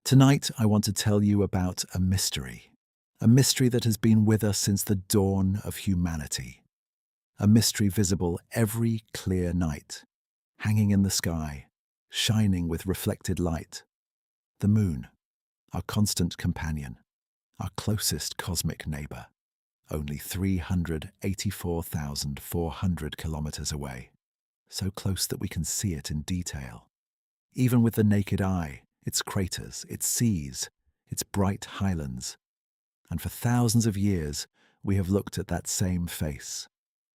Tonight, I want to tell you about a mystery that has been with us since the dawn of humanity, a mystery visible every clear night, hanging in the sky, shining with reflected light. The moon, our constant companion, our closest cosmic neighbor, only 384,400 kilometers away, so close that we can see it in detail. Even with the naked eye, its craters, its seas, its bright highlands. And for thousands of years, we have looked at that same face,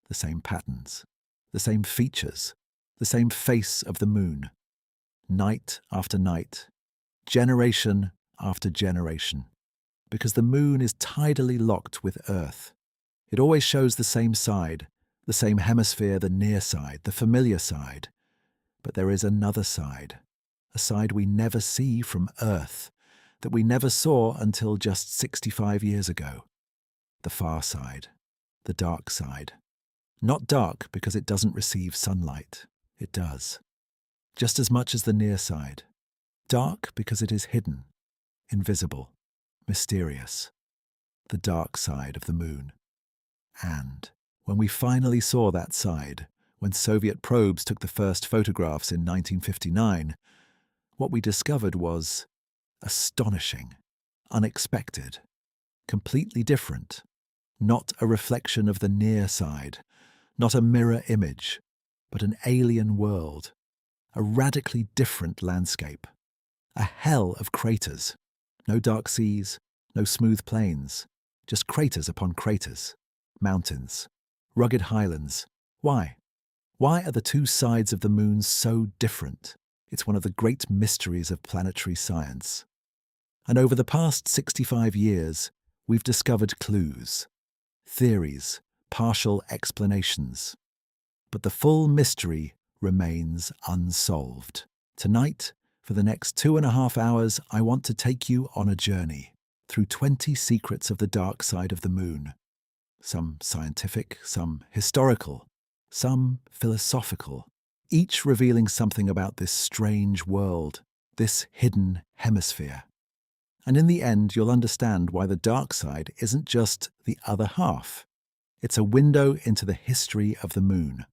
the same patterns, the same features, the same face of the moon, night after night, generation after generation, because the moon is tidally locked with Earth. It always shows the same side, the same hemisphere, the near side, the familiar side. But there is another side, a side we never see from Earth, that we never saw until just 65 years ago. The far side, the dark side. Not dark because it doesn't receive sunlight. It does. Just as much as the near side. Dark because it is hidden, invisible, mysterious. The dark side of the moon. And when we finally saw that side, when Soviet probes took the first photographs in 1959, what we discovered was astonishing, unexpected, completely different, not a reflection of the near side, not a mirror image, but an alien world, a radically different landscape, a hell of craters, no dark seas, no smooth plains, just craters upon craters, mountains, rugged highlands. Why? Why are the two sides of the moon so different? It's one of the great mysteries of planetary science. And over the past 65 years, we've discovered clues, theories, partial explanations. But the full mystery remains unsolved. Tonight, for the next 2.5 hours, I want to take you on a journey through 20 secrets of the dark side of the moon. Some scientific, some historical, some philosophical, each revealing something about this strange world, this hidden hemisphere. And in the end, you'll understand why the dark side isn't just the other half. It's a window into the history of the moon,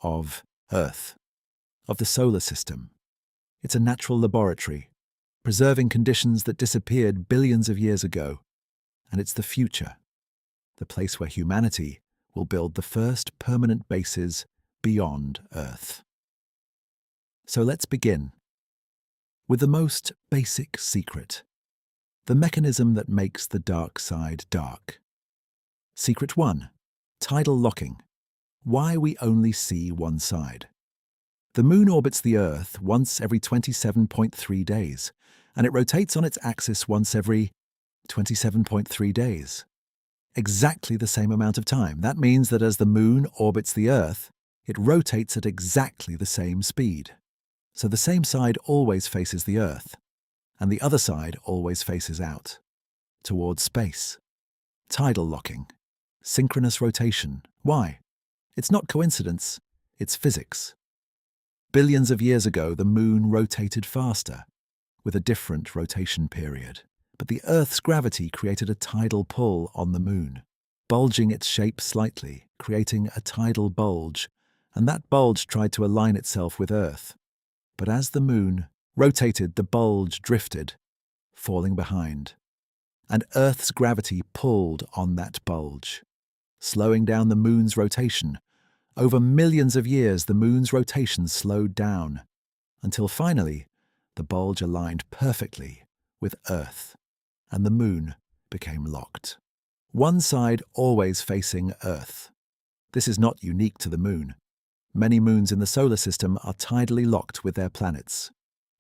of Earth, of the solar system. It's a natural laboratory, preserving conditions that disappeared billions of years ago. And it's the future, the place where humanity will build the first permanent bases beyond Earth. So let's begin with the most basic secret, the mechanism that makes the dark side dark. Secret 1. Tidal locking. Why we only see one side. The moon orbits the Earth once every 27.3 days, and it rotates on its axis once every 27.3 days. Exactly the same amount of time. That means that as the moon orbits the Earth, it rotates at exactly the same speed. So the same side always faces the Earth, and the other side always faces out, towards space. Tidal locking. Synchronous rotation. Why? It's not coincidence, it's physics. Billions of years ago, the moon rotated faster, with a different rotation period. But the Earth's gravity created a tidal pull on the moon, bulging its shape slightly, creating a tidal bulge, and that bulge tried to align itself with Earth. But as the moon rotated, the bulge drifted, falling behind. And Earth's gravity pulled on that bulge, slowing down the moon's rotation. Over millions of years, the moon's rotation slowed down, until finally, the bulge aligned perfectly with Earth, and the moon became locked. One side always facing Earth. This is not unique to the moon. Many moons in the solar system are tidally locked with their planets.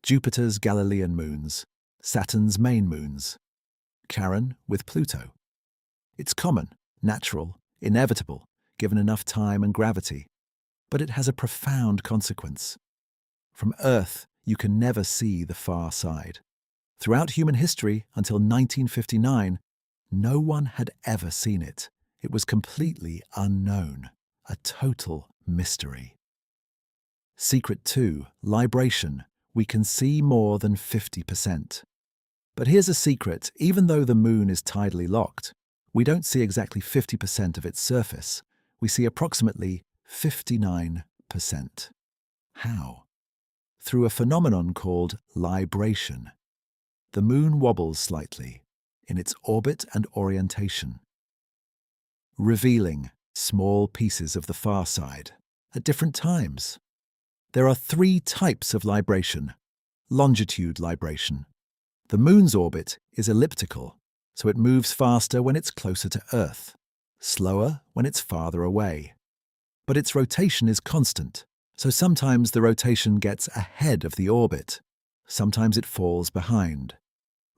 Jupiter's Galilean moons, Saturn's main moons, Charon with Pluto. It's common, natural, inevitable, given enough time and gravity. But it has a profound consequence. From Earth, you can never see the far side. Throughout human history, until 1959, no one had ever seen it. It was completely unknown, a total mystery. Secret 2. Libration. We can see more than 50%. But here's a secret: even though the moon is tidally locked, we don't see exactly 50% of its surface. We see approximately 59%. How? Through a phenomenon called libration. The moon wobbles slightly in its orbit and orientation, revealing small pieces of the far side at different times. There are three types of libration. Longitude libration. The moon's orbit is elliptical, so it moves faster when it's closer to Earth, slower when it's farther away. But its rotation is constant, so sometimes the rotation gets ahead of the orbit, sometimes it falls behind,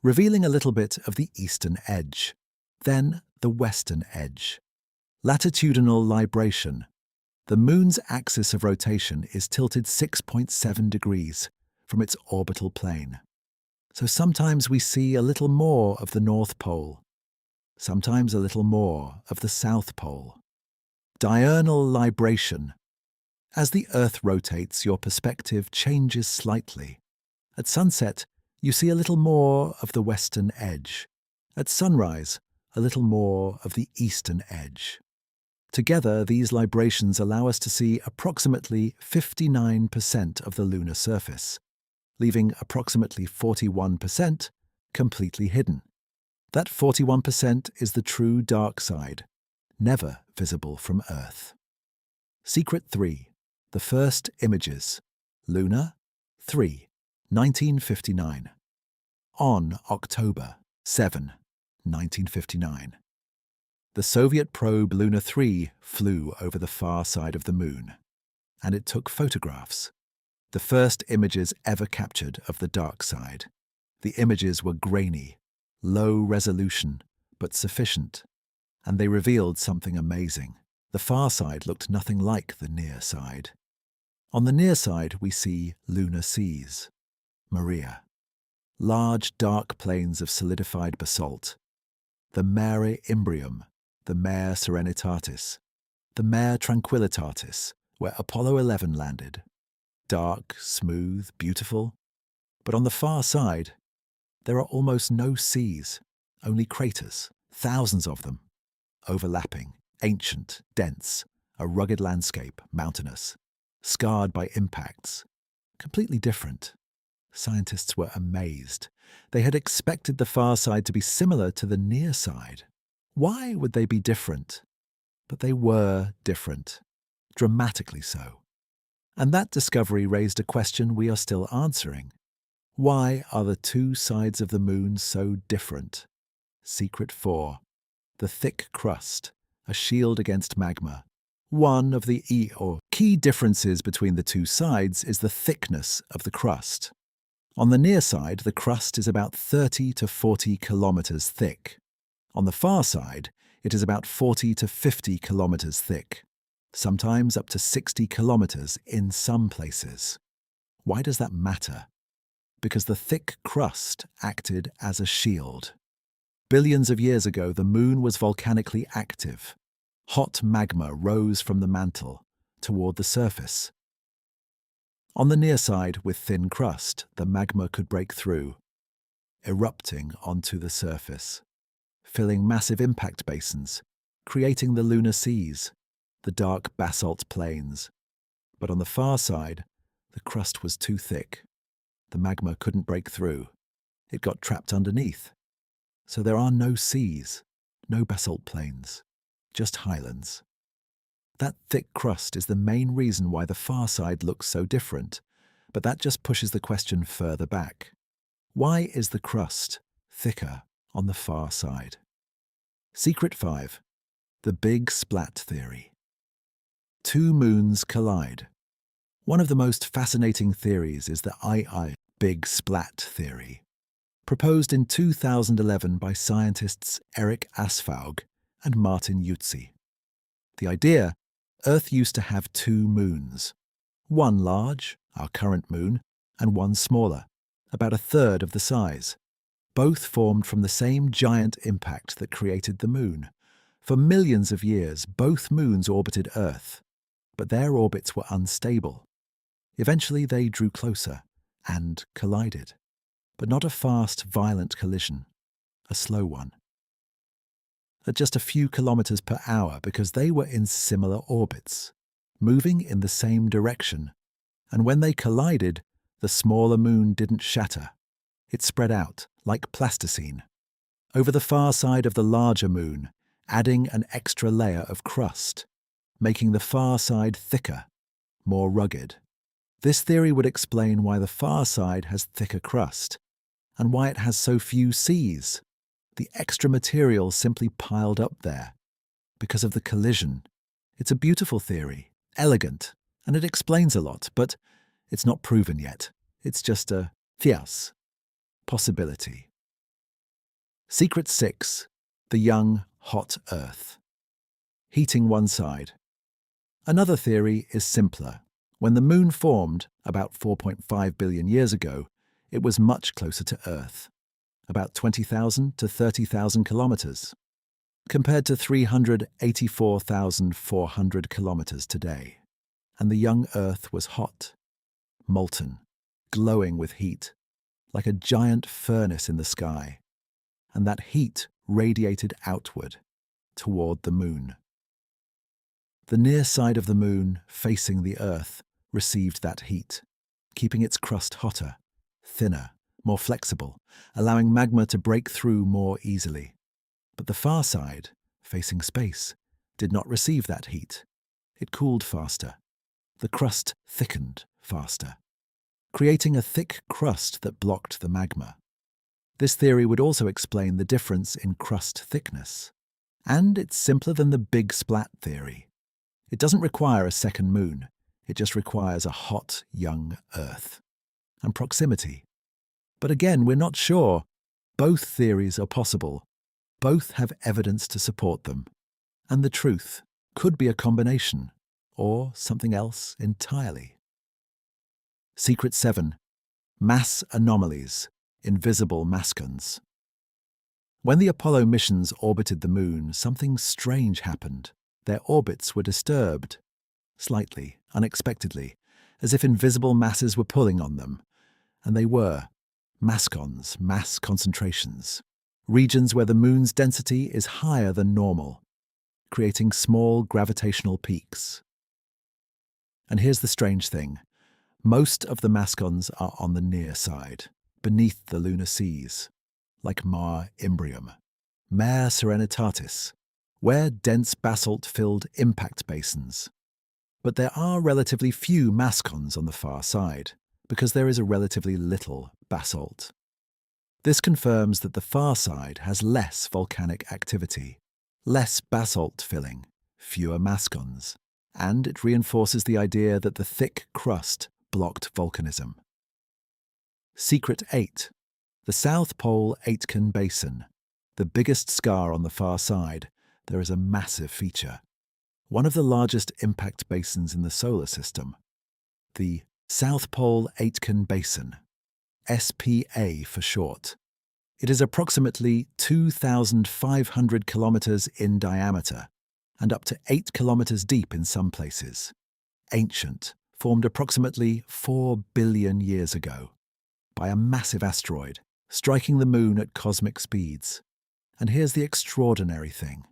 revealing a little bit of the eastern edge, then the western edge. Latitudinal libration. The moon's axis of rotation is tilted 6.7 degrees from its orbital plane. So sometimes we see a little more of the North Pole, sometimes a little more of the South Pole. Diurnal libration. As the Earth rotates, your perspective changes slightly. At sunset, you see a little more of the western edge. At sunrise, a little more of the eastern edge. Together, these librations allow us to see approximately 59% of the lunar surface, leaving approximately 41% completely hidden. That 41% is the true dark side, never visible from Earth. Secret 3. The first images. Lunar 3, 1959. On October 7, 1959. The Soviet probe Lunar 3 flew over the far side of the moon, and it took photographs. The first images ever captured of the dark side. The images were grainy, low resolution, but sufficient, and they revealed something amazing. The far side looked nothing like the near side. On the near side, we see lunar seas, Maria, large dark plains of solidified basalt, the Mare Imbrium, the Mare Serenitatis, the Mare Tranquillitatis, where Apollo 11 landed. Dark, smooth, beautiful. But on the far side, there are almost no seas, only craters, thousands of them, overlapping, ancient, dense, a rugged landscape, mountainous, scarred by impacts, completely different. Scientists were amazed. They had expected the far side to be similar to the near side. Why would they be different? But they were different, dramatically so. And that discovery raised a question we are still answering. Why are the two sides of the moon so different? Secret 4. The thick crust, a shield against magma. One of the key differences between the two sides is the thickness of the crust. On the near side, the crust is about 30 to 40 kilometers thick. On the far side, it is about 40 to 50 kilometers thick, sometimes up to 60 kilometers in some places. Why does that matter? Because the thick crust acted as a shield. Billions of years ago, the moon was volcanically active. Hot magma rose from the mantle toward the surface. On the near side, with thin crust, the magma could break through, erupting onto the surface, filling massive impact basins, creating the lunar seas, the dark basalt plains. But on the far side, the crust was too thick. The magma couldn't break through. It got trapped underneath. So there are no seas, no basalt plains, just highlands. That thick crust is the main reason why the far side looks so different, but that just pushes the question further back. Why is the crust thicker on the far side? Secret 5. The Big Splat Theory. Two moons collide. One of the most fascinating theories is the Big Splat Theory, proposed in 2011 by scientists Eric Asfaug and Martin Utzi. The idea: Earth used to have two moons, one large, our current moon, and one smaller, about a third of the size. Both formed from the same giant impact that created the moon. For millions of years, both moons orbited Earth, but their orbits were unstable. Eventually, they drew closer and collided. but not a fast, violent collision, a slow one. At just a few kilometers per hour because they were in similar orbits, moving in the same direction, and when they collided, the smaller moon didn't shatter. It spread out, like plasticine, over the far side of the larger moon, adding an extra layer of crust, making the far side thicker, more rugged. This theory would explain why the far side has thicker crust, and why it has so few seas. The extra material simply piled up there, because of the collision. It's a beautiful theory, elegant, and it explains a lot, but it's not proven yet. It's just a theas, possibility. Secret 6. The young, hot Earth. Heating one side. Another theory is simpler. When the moon formed, about 4.5 billion years ago, it was much closer to Earth, about 20,000 to 30,000 kilometers, compared to 384,400 kilometers today. And the young Earth was hot, molten, glowing with heat, like a giant furnace in the sky. And that heat radiated outward, toward the moon. The near side of the moon, facing the Earth, received that heat, keeping its crust hotter, thinner, more flexible, allowing magma to break through more easily. But the far side, facing space, did not receive that heat. It cooled faster. The crust thickened faster, creating a thick crust that blocked the magma. This theory would also explain the difference in crust thickness. And it's simpler than the big splat theory. It doesn't require a second moon. It just requires a hot, young Earth. And proximity. But again, we're not sure. Both theories are possible. Both have evidence to support them. And the truth could be a combination, or something else entirely. Secret 7. Mass anomalies, invisible mascons. When the Apollo missions orbited the moon, something strange happened. Their orbits were disturbed, slightly, unexpectedly, as if invisible masses were pulling on them. And they were. Mascons, mass concentrations. Regions where the moon's density is higher than normal, creating small gravitational peaks. And here's the strange thing. Most of the mascons are on the near side, beneath the lunar seas, like Mare Imbrium, Mare Serenitatis, where dense basalt-filled impact basins. But there are relatively few mascons on the far side, because there is a relatively little basalt. This confirms that the far side has less volcanic activity, less basalt filling, fewer mascons, and it reinforces the idea that the thick crust blocked volcanism. Secret 8. The South Pole Aitken Basin. The biggest scar on the far side, there is a massive feature. One of the largest impact basins in the solar system. The South Pole Aitken Basin, SPA for short. It is approximately 2,500 kilometers in diameter and up to 8 kilometers deep in some places. Ancient, formed approximately 4 billion years ago by a massive asteroid striking the moon at cosmic speeds. And here's the extraordinary thing.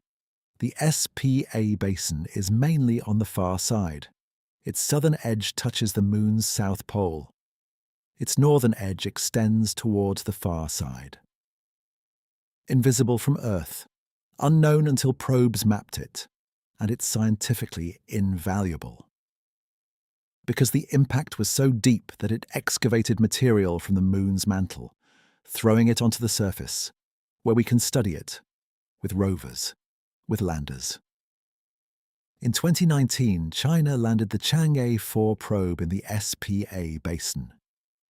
The SPA basin is mainly on the far side. Its southern edge touches the moon's south pole. Its northern edge extends towards the far side. Invisible from Earth, unknown until probes mapped it, and it's scientifically invaluable. Because the impact was so deep that it excavated material from the moon's mantle, throwing it onto the surface, where we can study it, with rovers, with landers. In 2019, China landed the Chang'e 4 probe in the SPA basin,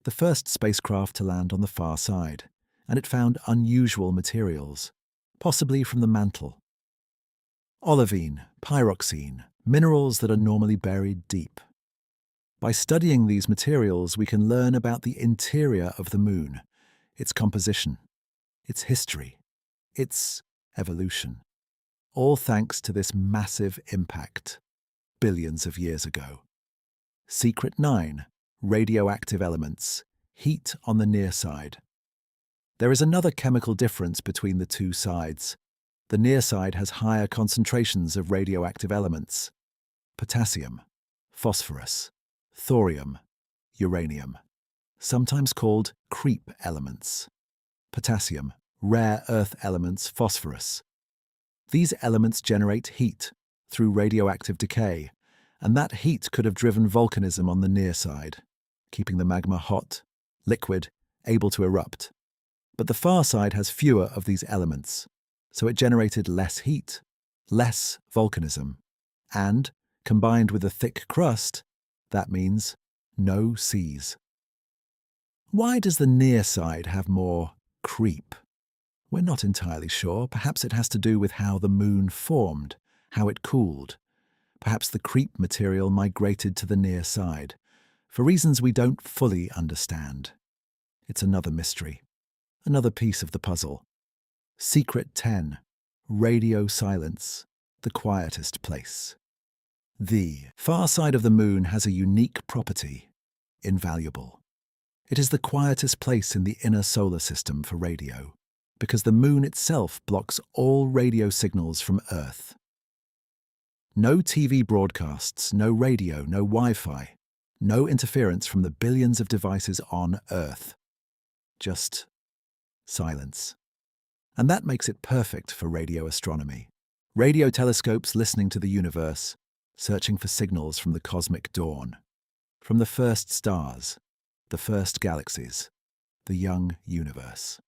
the first spacecraft to land on the far side, and it found unusual materials, possibly from the mantle. Olivine, pyroxene, minerals that are normally buried deep. By studying these materials, we can learn about the interior of the moon, its composition, its history, its evolution. All thanks to this massive impact, billions of years ago. Secret 9. Radioactive elements. Heat on the near side. There is another chemical difference between the two sides. The near side has higher concentrations of radioactive elements: potassium, phosphorus, thorium, uranium, sometimes called creep elements. Potassium, rare earth elements, phosphorus. These elements generate heat through radioactive decay, and that heat could have driven volcanism on the near side, keeping the magma hot, liquid, able to erupt. But the far side has fewer of these elements, so it generated less heat, less volcanism, and, combined with a thick crust, that means no seas. Why does the near side have more creep? We're not entirely sure. Perhaps it has to do with how the moon formed, how it cooled. Perhaps the creep material migrated to the near side, for reasons we don't fully understand. It's another mystery, another piece of the puzzle. Secret 10. Radio silence, the quietest place. The far side of the moon has a unique property: invaluable. It is the quietest place in the inner solar system for radio, because the moon itself blocks all radio signals from Earth. No TV broadcasts, no radio, no Wi-Fi, no interference from the billions of devices on Earth. Just silence. And that makes it perfect for radio astronomy. Radio telescopes listening to the universe, searching for signals from the cosmic dawn, from the first stars, the first galaxies, the young universe.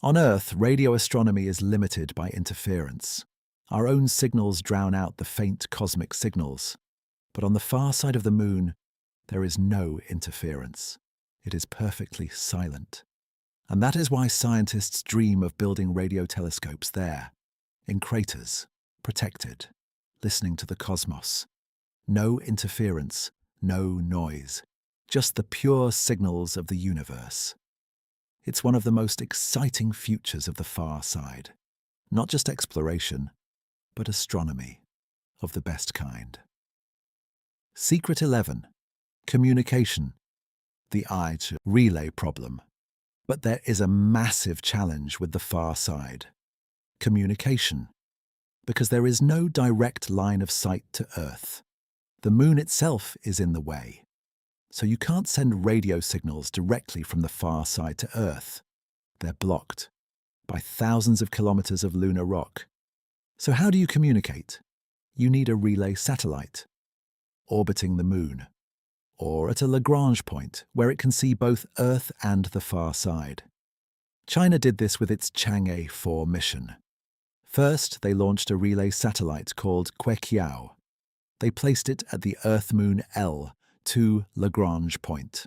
On Earth, radio astronomy is limited by interference. Our own signals drown out the faint cosmic signals. But on the far side of the moon, there is no interference. It is perfectly silent. And that is why scientists dream of building radio telescopes there, in craters, protected, listening to the cosmos. No interference, no noise, just the pure signals of the universe. It's one of the most exciting futures of the far side. Not just exploration, but astronomy of the best kind. Secret 11. Communication. The eye to relay problem. But there is a massive challenge with the far side. Communication. Because there is no direct line of sight to Earth. The moon itself is in the way. So you can't send radio signals directly from the far side to Earth. They're blocked by thousands of kilometers of lunar rock. So how do you communicate? You need a relay satellite, orbiting the moon, or at a Lagrange point where it can see both Earth and the far side. China did this with its Chang'e 4 mission. First, they launched a relay satellite called Queqiao. They placed it at the Earth-Moon L2 Lagrange point,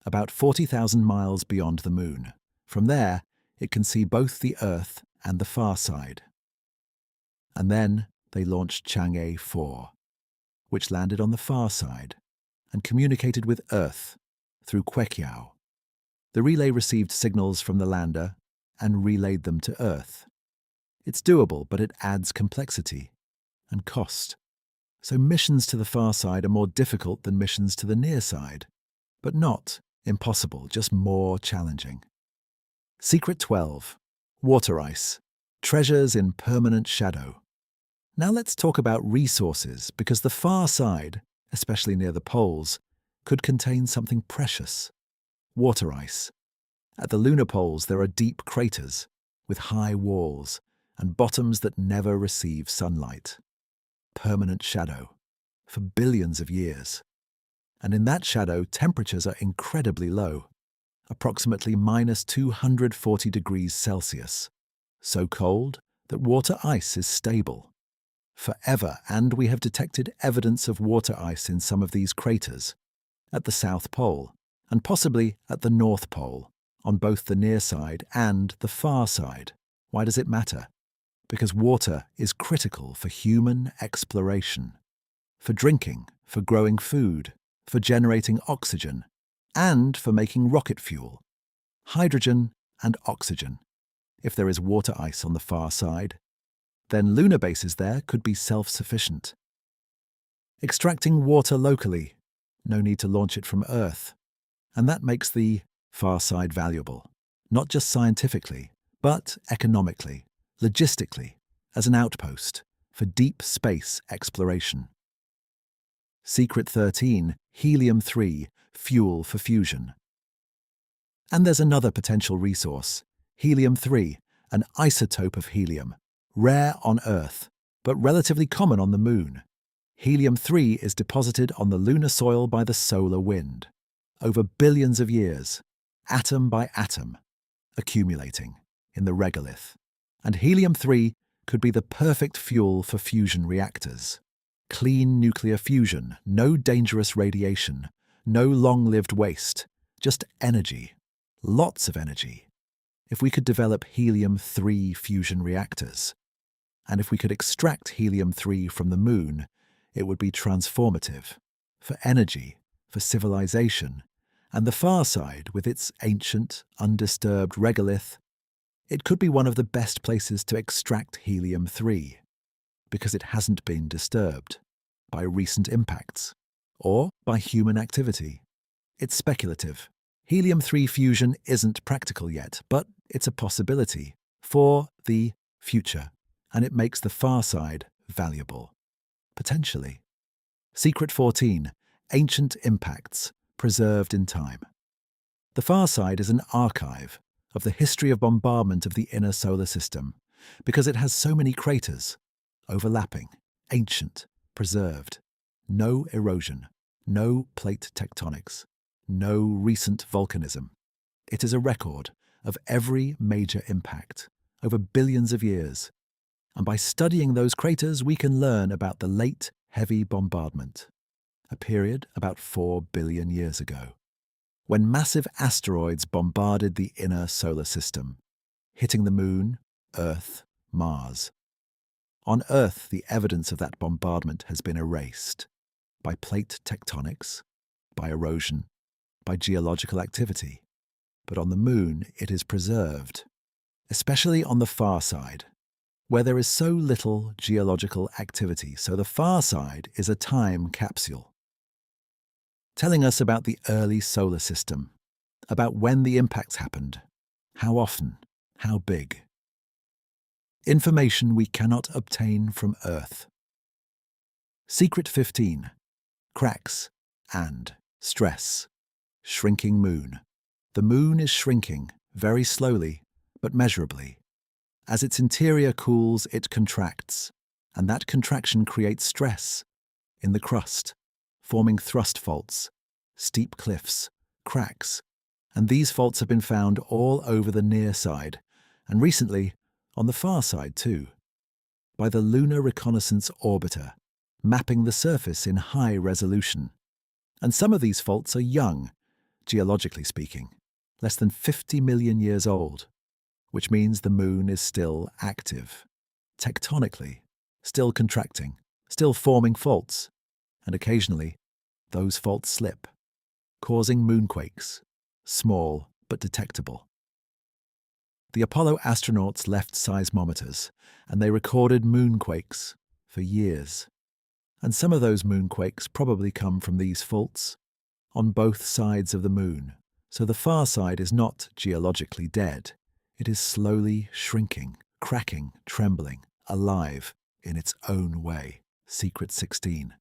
about 40,000 miles beyond the moon. From there, it can see both the Earth and the far side. And then they launched Chang'e 4, which landed on the far side and communicated with Earth through Queqiao. The relay received signals from the lander and relayed them to Earth. It's doable, but it adds complexity and cost. So missions to the far side are more difficult than missions to the near side, but not impossible, just more challenging. Secret 12. Water ice. Treasures in permanent shadow. Now let's talk about resources, because the far side, especially near the poles, could contain something precious: water ice. At the lunar poles there are deep craters with high walls and bottoms that never receive sunlight. Permanent shadow for billions of years. And in that shadow, temperatures are incredibly low, approximately minus 240 degrees Celsius, so cold that water ice is stable forever, and we have detected evidence of water ice in some of these craters, at the South Pole, and possibly at the North Pole, on both the near side and the far side. Why does it matter? Because water is critical for human exploration, for drinking, for growing food, for generating oxygen, and for making rocket fuel. Hydrogen and oxygen. If there is water ice on the far side, then lunar bases there could be self-sufficient. Extracting water locally, no need to launch it from Earth, and that makes the far side valuable. not just scientifically, but economically, logistically, as an outpost for deep space exploration. Secret 13, helium-3, fuel for fusion. And there's another potential resource, helium-3, an isotope of helium, rare on Earth, but relatively common on the Moon. Helium-3 is deposited on the lunar soil by the solar wind, over billions of years, atom by atom, accumulating in the regolith. And helium-3 could be the perfect fuel for fusion reactors. Clean nuclear fusion, no dangerous radiation, no long-lived waste, just energy, lots of energy. If we could develop helium-3 fusion reactors, and if we could extract helium-3 from the Moon, it would be transformative for energy, for civilization, and the far side with its ancient, undisturbed regolith. It could be one of the best places to extract helium-3 because it hasn't been disturbed by recent impacts or by human activity. It's speculative. Helium-3 fusion isn't practical yet, but it's a possibility for the future, and it makes the far side valuable. Potentially. Secret 14, ancient impacts preserved in time. The far side is an archive of the history of bombardment of the inner solar system because it has so many craters, overlapping, ancient, preserved. No erosion, no plate tectonics, no recent volcanism. It is a record of every major impact over billions of years. And by studying those craters, we can learn about the late heavy bombardment, a period about 4 billion years ago, when massive asteroids bombarded the inner solar system, hitting the Moon, Earth, Mars. On Earth, the evidence of that bombardment has been erased by plate tectonics, by erosion, by geological activity. But on the Moon, it is preserved, especially on the far side, where there is so little geological activity. So the far side is a time capsule, telling us about the early solar system, about when the impacts happened, how often, how big. Information we cannot obtain from Earth. Secret 15, cracks and stress. Shrinking Moon. The Moon is shrinking, very slowly, but measurably. As its interior cools, it contracts, and that contraction creates stress in the crust, forming thrust faults, steep cliffs, cracks, and these faults have been found all over the near side, and recently on the far side too, by the Lunar Reconnaissance Orbiter, mapping the surface in high resolution. And some of these faults are young, geologically speaking, less than 50 million years old, which means the Moon is still active, tectonically, still contracting, still forming faults, and occasionally those faults slip, causing moonquakes, small but detectable. The Apollo astronauts left seismometers, and they recorded moonquakes for years. And some of those moonquakes probably come from these faults on both sides of the Moon. So the far side is not geologically dead. It is slowly shrinking, cracking, trembling, alive in its own way. Secret 16.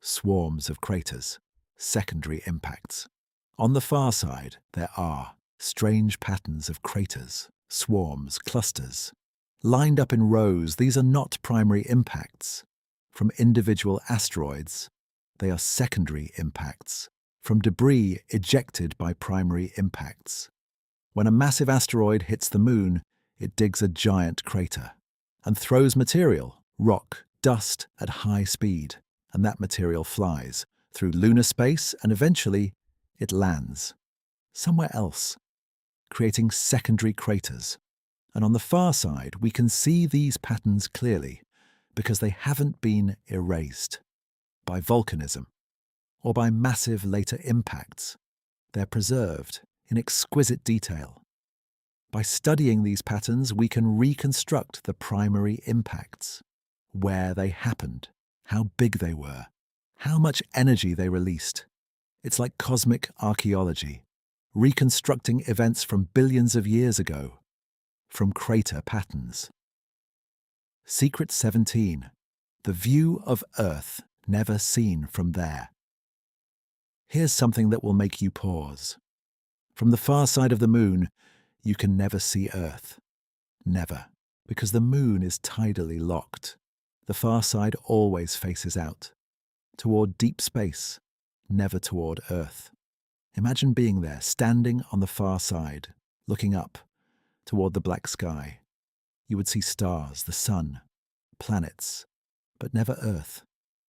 Swarms of craters. Secondary impacts. On the far side, there are strange patterns of craters, swarms, clusters. Lined up in rows, these are not primary impacts from individual asteroids. They are secondary impacts from debris ejected by primary impacts. When a massive asteroid hits the Moon, it digs a giant crater and throws material, rock, dust at high speed, and that material flies through lunar space and eventually it lands somewhere else, creating secondary craters. And on the far side, we can see these patterns clearly because they haven't been erased by volcanism or by massive later impacts. They're preserved in exquisite detail. By studying these patterns, we can reconstruct the primary impacts, where they happened, how big they were, how much energy they released. It's like cosmic archaeology, reconstructing events from billions of years ago, from crater patterns. Secret 17. The view of Earth never seen from there. Here's something that will make you pause. From the far side of the moon, you can never see Earth. Never. Because the moon is tidally locked. The far side always faces out. Toward deep space, never toward Earth. Imagine being there, standing on the far side, looking up, toward the black sky. You would see stars, the sun, planets, but never Earth.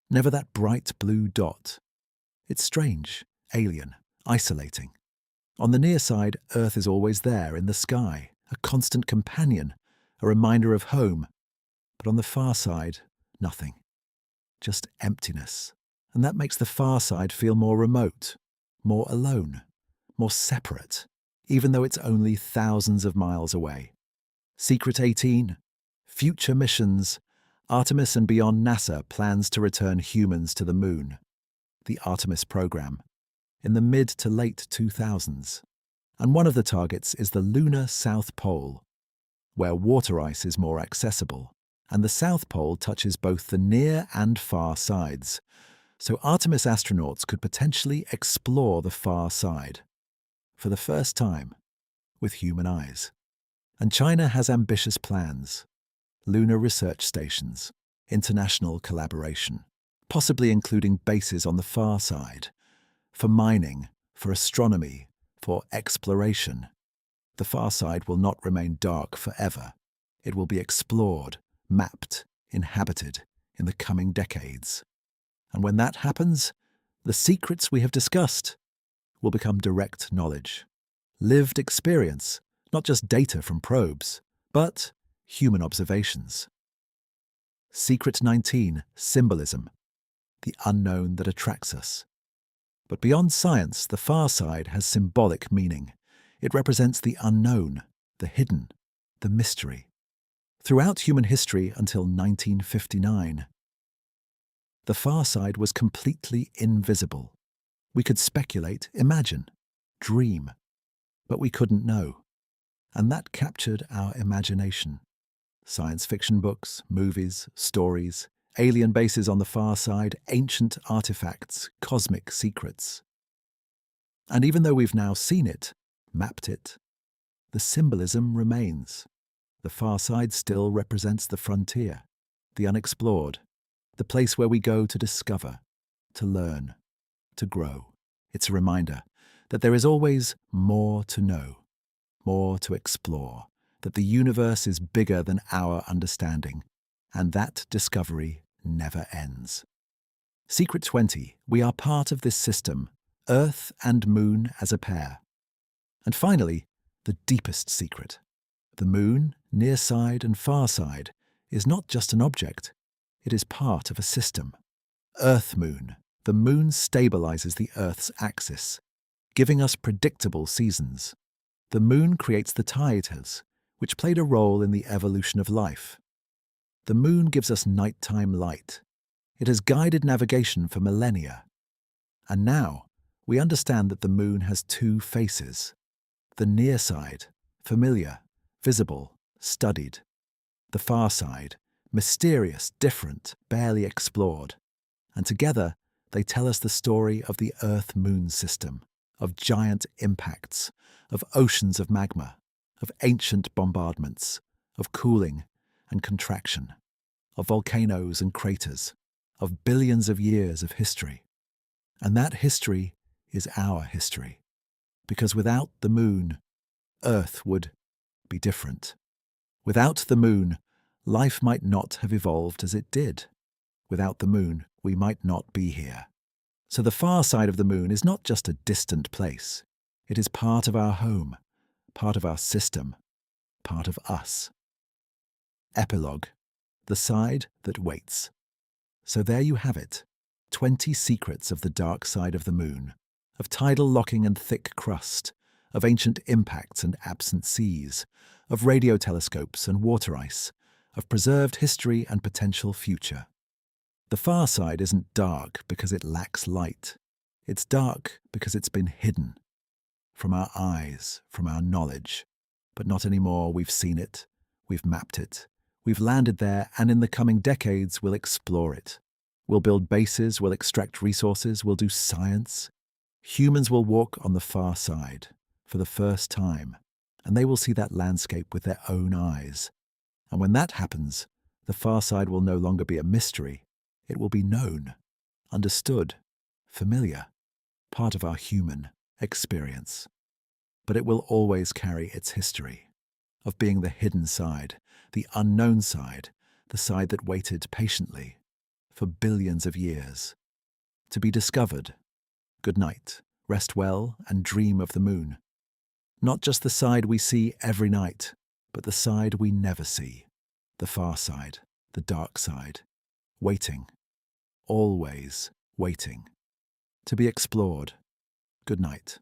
Never that bright blue dot. It's strange, alien, isolating. On the near side, Earth is always there in the sky, a constant companion, a reminder of home. But on the far side, nothing. Just emptiness. And that makes the far side feel more remote, more alone, more separate, even though it's only thousands of miles away. Secret 18. Future missions. Artemis and beyond. NASA plans to return humans to the moon. The Artemis program, in the mid to late 2000s. And one of the targets is the lunar South Pole, where water ice is more accessible, and the South Pole touches both the near and far sides. So Artemis astronauts could potentially explore the far side, for the first time, with human eyes. And China has ambitious plans: lunar research stations, international collaboration, possibly including bases on the far side, for mining, for astronomy, for exploration. The far side will not remain dark forever. It will be explored, mapped, inhabited in the coming decades. And when that happens, the secrets we have discussed will become direct knowledge, lived experience, not just data from probes, but human observations. Secret 19. Symbolism. The unknown that attracts us. But beyond science, the far side has symbolic meaning. It represents the unknown, the hidden, the mystery. Throughout human history until 1959, the far side was completely invisible. We could speculate, imagine, dream, but we couldn't know. And that captured our imagination. Science fiction books, movies, stories, alien bases on the far side, ancient artifacts, cosmic secrets. And even though we've now seen it, mapped it, the symbolism remains. The far side still represents the frontier, the unexplored, the place where we go to discover, to learn, to grow. It's a reminder that there is always more to know, more to explore, that the universe is bigger than our understanding, and that discovery never ends. Secret 20. We are part of this system, Earth and Moon as a pair. And finally, the deepest secret. The moon, near side and far side, is not just an object. It is part of a system. Earth-Moon. The moon stabilizes the Earth's axis, giving us predictable seasons. The moon creates the tides, which played a role in the evolution of life. The moon gives us nighttime light. It has guided navigation for millennia. And now, we understand that the moon has two faces. The near side, familiar, visible, studied. The far side, mysterious, different, barely explored. And together, they tell us the story of the Earth-Moon system, of giant impacts, of oceans of magma, of ancient bombardments, of cooling and contraction, of volcanoes and craters, of billions of years of history. And that history is our history, because without the moon, Earth would be different. Without the moon, life might not have evolved as it did. Without the moon, we might not be here. So the far side of the moon is not just a distant place. It is part of our home, part of our system, part of us. Epilogue. The side that waits. So there you have it, 20 secrets of the dark side of the moon, of tidal locking and thick crust, of ancient impacts and absent seas, of radio telescopes and water ice, of preserved history and potential future. The far side isn't dark because it lacks light. It's dark because it's been hidden. from our eyes, from our knowledge. But not anymore. We've seen it, we've mapped it, we've landed there, and in the coming decades we'll explore it. We'll build bases, we'll extract resources, we'll do science. Humans will walk on the far side for the first time, and they will see that landscape with their own eyes. And when that happens, the far side will no longer be a mystery. It will be known, understood, familiar, part of our human experience. But it will always carry its history of being the hidden side, the unknown side, the side that waited patiently for billions of years to be discovered. Good night, rest well, and dream of the moon. Not just the side we see every night, but the side we never see. The far side, the dark side, waiting, always waiting, to be explored. Good night.